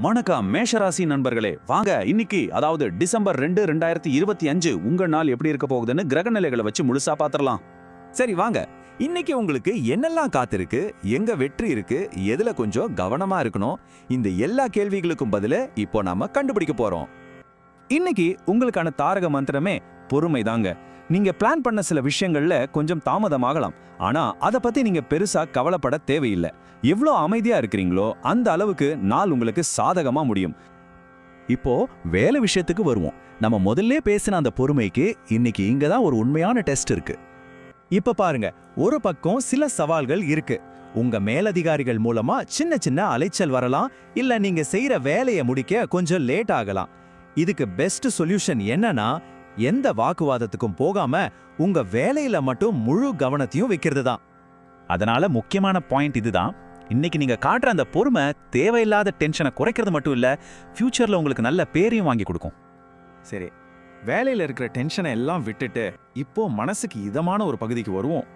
வணக்கம் மேஷராசி நண்பர்களே, வாங்க இன்னைக்கு அதாவது டிசம்பர் 2 2025 உங்க நாள் எப்படி இருக்க போகுதுன்னு கிரக நிலைகளை வச்சு முழுசா பாத்திரலாம். சரி வாங்க, இன்னைக்கு உங்களுக்கு என்னெல்லாம் காத்திருக்கு, எங்க வெற்றி இருக்கு, எதுல கொஞ்சம் கவனமா இருக்கணும், இந்த எல்லா கேள்விகளுக்கும் பதில இப்போ நாம கண்டுபிடிக்க போறோம். இன்னைக்கு உங்களுக்கான தாரக மந்திரமே பொறுமை தாங்க. நீங்க பிளான் பண்ண சில விஷயங்கள்ல கொஞ்சம் தாமதமாகலாம், ஆனா அத பத்தி நீங்க பெருசா கவலைப்பட தேவையில்லை. எவ்வளோ அமைதியா இருக்கிறீங்களோ அந்த அளவுக்கு நாள் உங்களுக்கு சாதகமா முடியும். இப்போ வேலை விஷயத்துக்கு வருவோம். நம்ம முதல்ல பேசின அந்த பொறுமைக்கு இன்னைக்கு இங்க தான் ஒரு உண்மையான டெஸ்ட் இருக்கு. இப்ப பாருங்க, ஒரு பக்கம் சில சவால்கள் இருக்கு. உங்க மேலதிகாரிகள் மூலமா சின்ன சின்ன அலைச்சல் வரலாம், இல்ல நீங்க செய்யற வேலையை முடிக்க கொஞ்சம் லேட் ஆகலாம். இதுக்கு பெஸ்ட் சொல்யூஷன் என்னன்னா, எந்த வாக்குவாதத்துக்கும் போகாம உங்க வேலையில மட்டும் முழு கவனத்தையும் வைக்கிறது தான். அதனால முக்கியமான பாயிண்ட் இதுதான். இன்னைக்கு நீங்க காட்டுற அந்த பொறுமை தேவையில்லாத டென்ஷனை குறைக்கிறது மட்டும் இல்ல, ஃபியூச்சர்ல உங்களுக்கு நல்ல பேரையும் வாங்கி கொடுக்கும். சரி, வேலையில இருக்கிற டென்ஷனை எல்லாம் விட்டுட்டு இப்போ மனசுக்கு இதமான ஒரு பகுதிக்கு வருவோம்.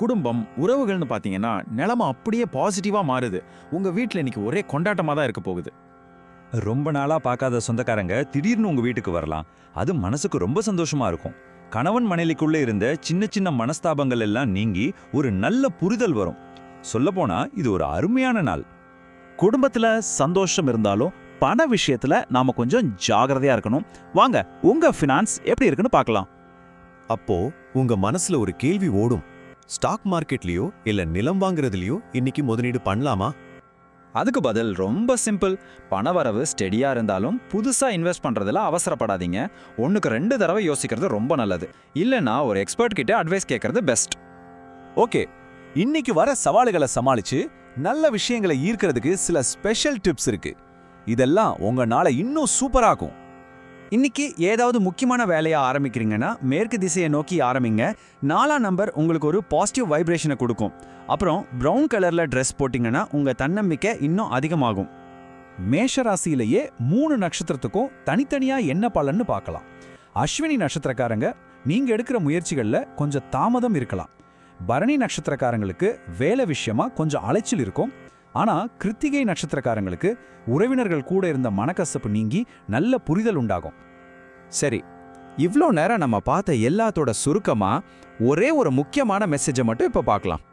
குடும்பம், உறவுகள்னு பாத்தீங்கன்னா நிலைமை அப்படியே பாசிட்டிவா மாறுது. உங்க வீட்ல இன்னைக்கு ஒரே கொண்டாட்டமா தான் இருக்க போகுது. ரொம்ப நாளா பார்க்காத சொந்தக்காரங்க திடீர்னு உங்க வீட்டுக்கு வரலாம். அது மனசுக்கு ரொம்ப சந்தோஷமா இருக்கும். கணவன் மனைவிக்குள்ள இருந்த சின்ன சின்ன மனஸ்தாபங்கள் எல்லாம் நீங்கி ஒரு நல்ல புரிதல் வரும். சொல்லப்போனா இது ஒரு அருமையான நாள். குடும்பத்துல சந்தோஷம் இருந்தாலும் பண விஷயத்துல நாம கொஞ்சம் ஜாகிரதையா இருக்கணும். வாங்க உங்க ஃபினான்ஸ் எப்படி இருக்குன்னு பார்க்கலாம். அப்போ உங்க மனசுல ஒரு கேள்வி ஓடும். ஸ்டாக் மார்க்கெட்லயோ இல்ல நிலம் வாங்குறதுலயோ இன்னைக்கு முதலீடு பண்ணலாமா? அதுக்கு பதில் ரொம்ப சிம்பிள். பணவரவு ஸ்டெடியா இருந்தாலும் புதுசா இன்வெஸ்ட் பண்றதுல அவசரப்படாதீங்க. ஒண்ணுக்கு 2 தடவை யோசிக்கிறது ரொம்ப நல்லது. இல்லைன்னா ஒரு எக்ஸ்பர்ட் கிட்ட அட்வைஸ் கேட்கறது பெஸ்ட். ஓகே, இன்னைக்கு வர சவால்களை சமாளிச்சு நல்ல விஷயங்களை ஈர்க்கிறதுக்கு சில ஸ்பெஷல் டிப்ஸ் இருக்கு. இதெல்லாம் உங்க நாளை இன்னும் சூப்பராக்கும். இன்னைக்கு ஏதாவது முக்கியமான வேலையை ஆரம்பிக்கிறீங்கன்னா மேற்கு திசையை நோக்கி ஆரம்பிங்க. 4ஆம் நம்பர் உங்களுக்கு ஒரு பாசிட்டிவ் வைப்ரேஷனை கொடுக்கும். அப்புறம் பிரவுன் கலர்ல ட்ரெஸ் போட்டிங்கன்னா உங்க தன்னம்பிக்கை இன்னும் அதிகமாகும். மேஷராசியிலேயே 3 நட்சத்திரத்துக்கும் தனித்தனியா என்ன பலன்னு பார்க்கலாம். அஸ்வினி நட்சத்திரக்காரங்க, நீங்க எடுக்கிற முயற்சிகள்ல கொஞ்சம் தாமதம் இருக்கலாம். பரணி நட்சத்திரக்காரங்களுக்கு வேலை விஷயமா கொஞ்சம் அலைச்சல் இருக்கும். ஆனா கிருத்திகை நட்சத்திரக்காரங்களுக்கு உறவினர்கள் கூட இருந்த மனக்கசப்பு நீங்கி நல்ல புரிதல் உண்டாகும். சரி, இவ்ளோ நேரம் நம்ம பார்த்த எல்லாத்தோட சுருக்கமா ஒரே ஒரு முக்கியமான மெசேஜை மட்டும் இப்ப பார்க்கலாம்.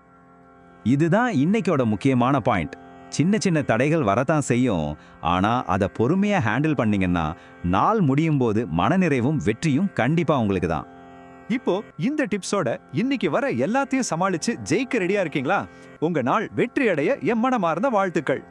இதுதான் இன்னைக்கோட முக்கியமான பாயிண்ட். சின்ன சின்ன தடைகள் வரத்தான் செய்யும், ஆனா அதை பொறுமையா ஹேண்டில் பண்ணீங்கன்னா நாள் முடியும் போது மனநிறைவும் வெற்றியும் கண்டிப்பா உங்களுக்கு தான். இப்போ இந்த டிப்ஸோட இன்னைக்கு வர எல்லாத்தையும் சமாளிச்சு ஜெயிக்க ரெடியா இருக்கீங்களா? உங்க நாள் வெற்றி அடைய என் மனமார்ந்த வாழ்த்துக்கள்.